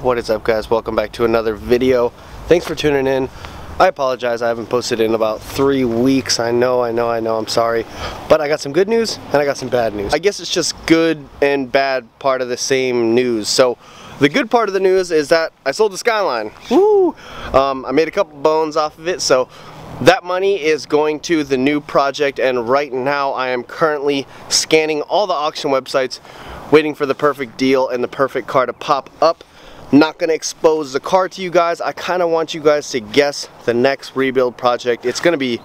What is up, guys? Welcome back to another video. Thanks for tuning in. I apologize, I haven't posted in about 3 weeks. I know, I'm sorry. But I got some good news and I got some bad news. I guess it's just good and bad part of the same news. So the good part of the news is that I sold the Skyline. Woo! I made a couple bones off of it, so that money is going to the new project, and right now I am currently scanning all the auction websites, waiting for the perfect deal and the perfect car to pop up. Not gonna expose the car to you guys. I kind of want you guys to guess the next rebuild project. It's gonna be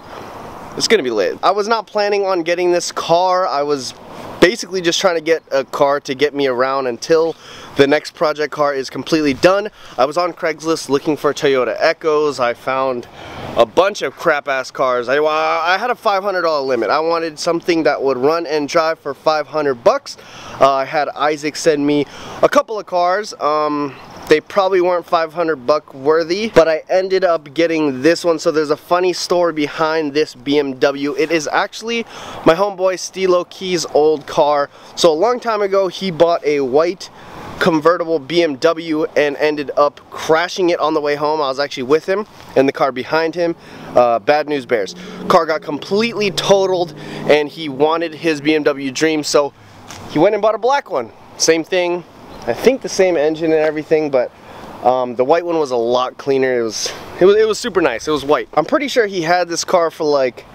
lit. I was not planning on getting this car. I was basically just trying to get a car to get me around until the next project car is completely done. I was on Craigslist looking for Toyota Echoes. I found a bunch of crap ass cars. I had a $500 limit. I wanted something that would run and drive for 500 bucks. I had Isaac send me a couple of cars. They probably weren't 500 buck worthy, but I ended up getting this one. So there's a funny story behind this BMW. It is actually my homeboy Stilo Key's old car. So a long time ago, he bought a white convertible BMW and ended up crashing it on the way home. I was actually with him in the car behind him. Bad news bears. Car got completely totaled and he wanted his BMW dream, so he went and bought a black one. Same thing, I think the same engine and everything, but the white one was a lot cleaner. It was super nice. It was white. I'm pretty sure he had this car for like,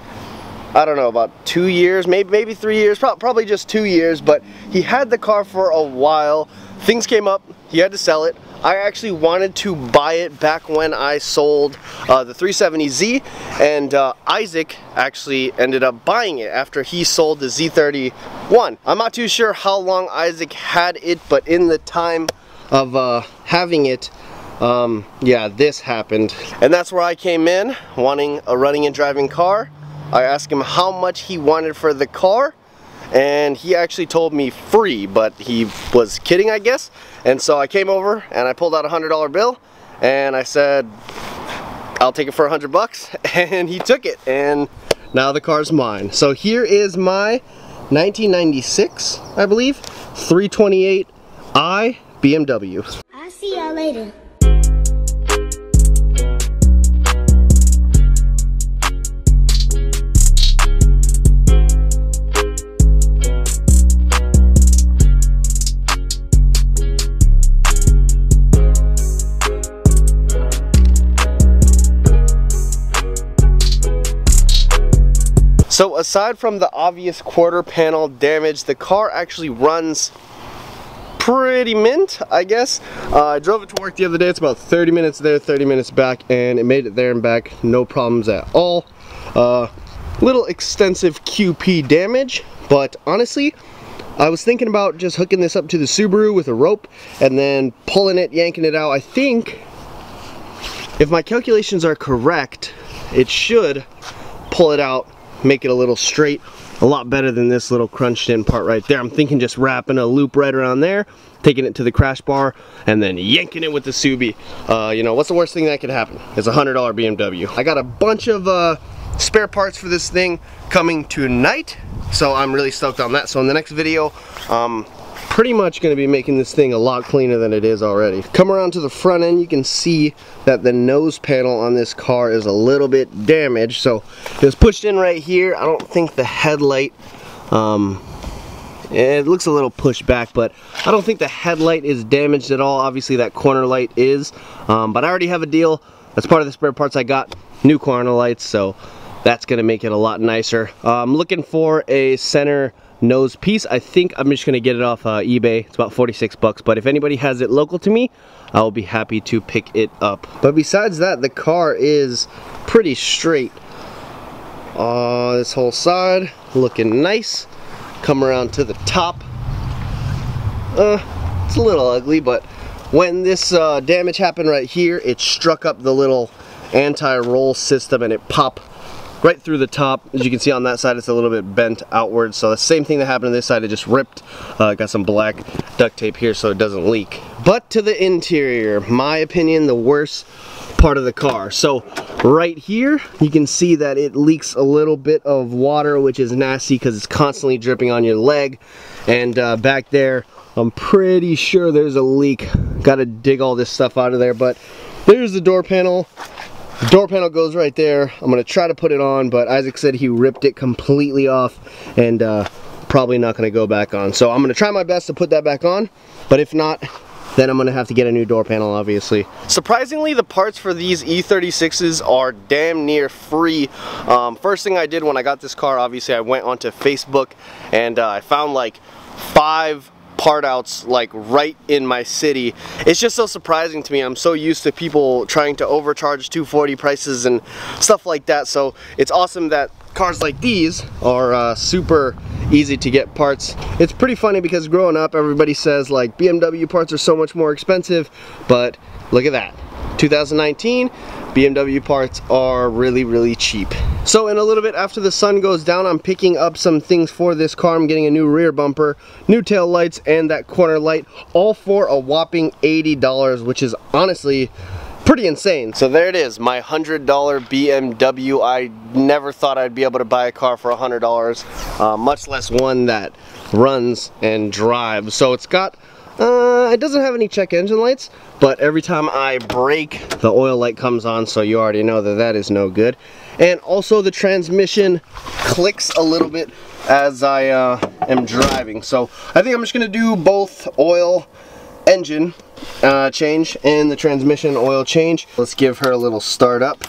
I don't know, about 2 years, maybe 3 years, probably just 2 years, but he had the car for a while. Things came up, he had to sell it. I actually wanted to buy it back when I sold the 370Z, and Isaac actually ended up buying it after he sold the Z31. I'm not too sure how long Isaac had it, but in the time of having it, yeah, this happened. And that's where I came in, wanting a running and driving car. I asked him how much he wanted for the car, and he actually told me free, but he was kidding, I guess. And so I came over and I pulled out a $100 bill and I said, I'll take it for 100 bucks, and he took it, and now the car's mine. So here is my 1996, I believe, 328i BMW. I'll see y'all later. So aside from the obvious quarter panel damage, the car actually runs pretty mint, I guess. I drove it to work the other day. It's about 30 minutes there, 30 minutes back, and it made it there and back, no problems at all. Little extensive QP damage, but honestly, I was thinking about just hooking this up to the Subaru with a rope and then pulling it, yanking it out. I think, if my calculations are correct, it should pull it out, make it a little straight, a lot better than this little crunched in part right there. I'm thinking just wrapping a loop right around there, taking it to the crash bar, and then yanking it with the Subi. You know, what's the worst thing that could happen? It's a $100 BMW. I got a bunch of spare parts for this thing coming tonight, so I'm really stoked on that. So in the next video, pretty much going to be making this thing a lot cleaner than it is already. Come around to the front end, you can see that the nose panel on this car is a little bit damaged. So it was pushed in right here. I don't think the headlight, it looks a little pushed back, but I don't think the headlight is damaged at all. Obviously that corner light is, but I already have a deal. That's part of the spare parts I got, new corner lights, so that's going to make it a lot nicer. I'm looking for a center nose piece. I think I'm just gonna get it off eBay. It's about 46 bucks, but if anybody has it local to me, I will be happy to pick it up. But besides that, the car is pretty straight. This whole side looking nice. Come around to the top. It's a little ugly, but when this damage happened right here, it struck up the little anti-roll system and it popped right through the top. As you can see on that side, it's a little bit bent outwards. So the same thing that happened on this side, it just ripped. Got some black duct tape here so it doesn't leak. But to the interior, my opinion, the worst part of the car. So right here, you can see that it leaks a little bit of water, which is nasty because it's constantly dripping on your leg. And back there, I'm pretty sure there's a leak. Gotta dig all this stuff out of there, but there's the door panel. The door panel goes right there. I'm gonna try to put it on, but Isaac said he ripped it completely off and probably not gonna go back on. So I'm gonna try my best to put that back on, but if not, then I'm gonna have to get a new door panel, obviously. Surprisingly, the parts for these E36s are damn near free. First thing I did when I got this car, obviously I went onto Facebook and I found like 5 part outs like right in my city. It's just so surprising to me. I'm so used to people trying to overcharge 240 prices and stuff like that, so it's awesome that cars like these are super easy to get parts. It's pretty funny because growing up everybody says like BMW parts are so much more expensive, but look at that. 2019 BMW parts are really cheap. So in a little bit after the sun goes down, I'm picking up some things for this car. I'm getting a new rear bumper, new tail lights, and that corner light, all for a whopping $80, which is honestly pretty insane. So there it is, my $100 BMW. I never thought I'd be able to buy a car for $100, much less one that runs and drives. So it's got it doesn't have any check engine lights, but every time I brake, the oil light comes on, so you already know that that is no good. And also the transmission clicks a little bit as I am driving. So I think I'm just gonna do both oil, engine change, and the transmission oil change. Let's give her a little start up.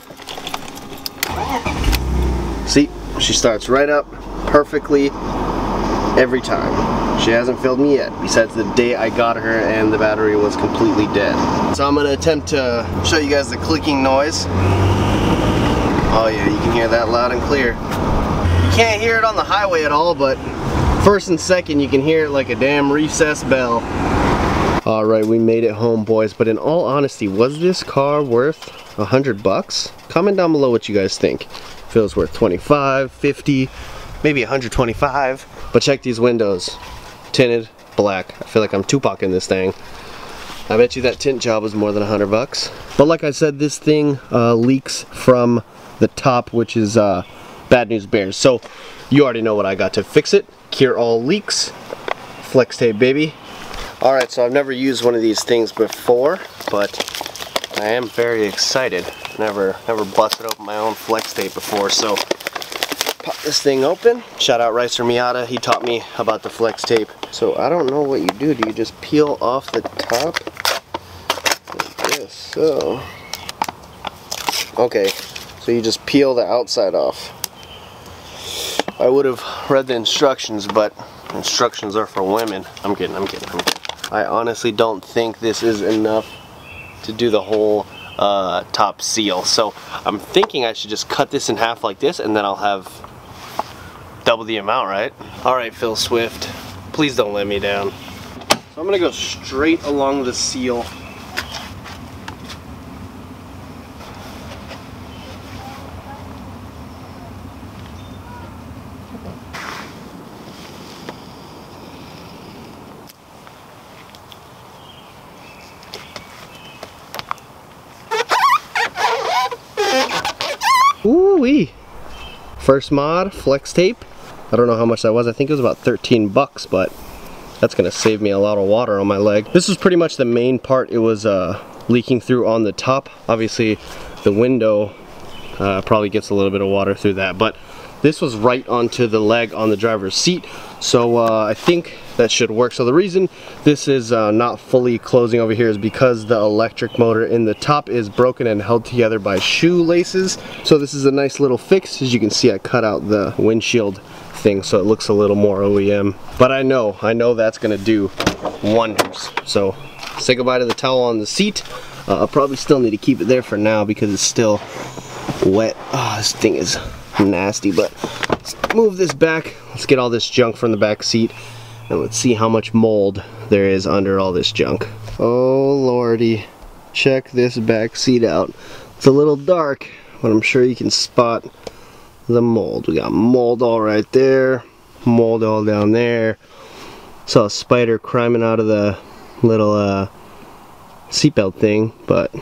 See, she starts right up perfectly every time. She hasn't failed me yet, besides the day I got her and the battery was completely dead. So I'm gonna attempt to show you guys the clicking noise. Oh yeah, you can hear that loud and clear. You can't hear it on the highway at all, but first and second you can hear it like a damn recessed bell. Alright, we made it home, boys, but in all honesty, was this car worth $100? Comment down below what you guys think. If it was worth 25, 50, maybe 125. But check these windows. Tinted black. I feel like I'm Tupac in this thing. I bet you that tint job was more than $100. But like I said, this thing leaks from the top, which is bad news bears. So you already know what I got to fix it. Cure all leaks. Flex tape, baby. Alright, so I've never used one of these things before, but I am very excited. Never busted open my own flex tape before, so pop this thing open. Shout out Ricer Miata, he taught me about the flex tape. So I don't know what you do. Do you just peel off the top? I guess so. Okay, so you just peel the outside off. I would have read the instructions, but instructions are for women. I'm kidding. I honestly don't think this is enough to do the whole top seal. So I'm thinking I should just cut this in half like this, and then I'll have double the amount, right? Alright, Phil Swift, please don't let me down. So I'm gonna go straight along the seal. Ooh-wee. First mod, flex tape. I don't know how much that was. I think it was about 13 bucks, but that's gonna save me a lot of water on my leg. This was pretty much the main part. It was leaking through on the top. Obviously the window probably gets a little bit of water through that, but this was right onto the leg on the driver's seat, so I think that should work. So the reason this is not fully closing over here is because the electric motor in the top is broken and held together by shoelaces. So this is a nice little fix. As you can see, I cut out the windshield thing so it looks a little more OEM. But I know that's gonna do wonders. So say goodbye to the towel on the seat. I'll probably still need to keep it there for now because it's still wet. Oh, this thing is nasty, but let's move this back. Let's get all this junk from the back seat, and let's see how much mold there is under all this junk. Oh lordy, check this back seat out. It's a little dark, but I'm sure you can spot the mold. We got mold all right there, mold all down there. Saw a spider climbing out of the little seatbelt thing, but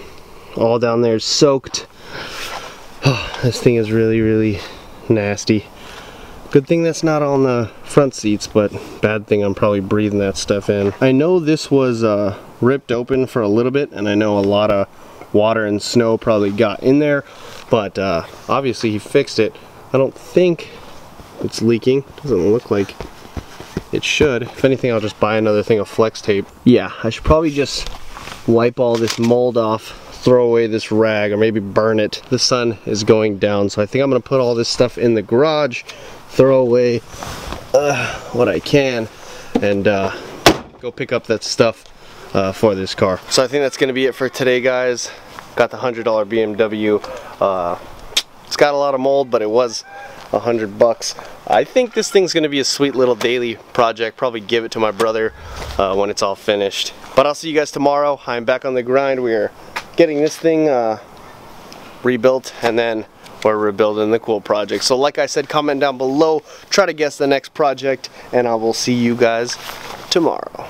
all down there is soaked. Oh, this thing is really nasty. Good thing that's not on the front seats, but bad thing I'm probably breathing that stuff in. I know this was ripped open for a little bit, and I know a lot of water and snow probably got in there, but obviously he fixed it. I don't think it's leaking. Doesn't look like it should. If anything, I'll just buy another thing of flex tape. Yeah, I should probably just wipe all this mold off, throw away this rag, or maybe burn it. The sun is going down, so I think I'm gonna put all this stuff in the garage, throw away what I can, and go pick up that stuff for this car. So I think that's gonna be it for today, guys. Got the $100 BMW. It's got a lot of mold, but it was $100. I think this thing's gonna be a sweet little daily project. Probably give it to my brother when it's all finished. But I'll see you guys tomorrow. I'm back on the grind. We are getting this thing rebuilt, and then we're rebuilding the cool project. So like I said, comment down below, try to guess the next project, and I will see you guys tomorrow.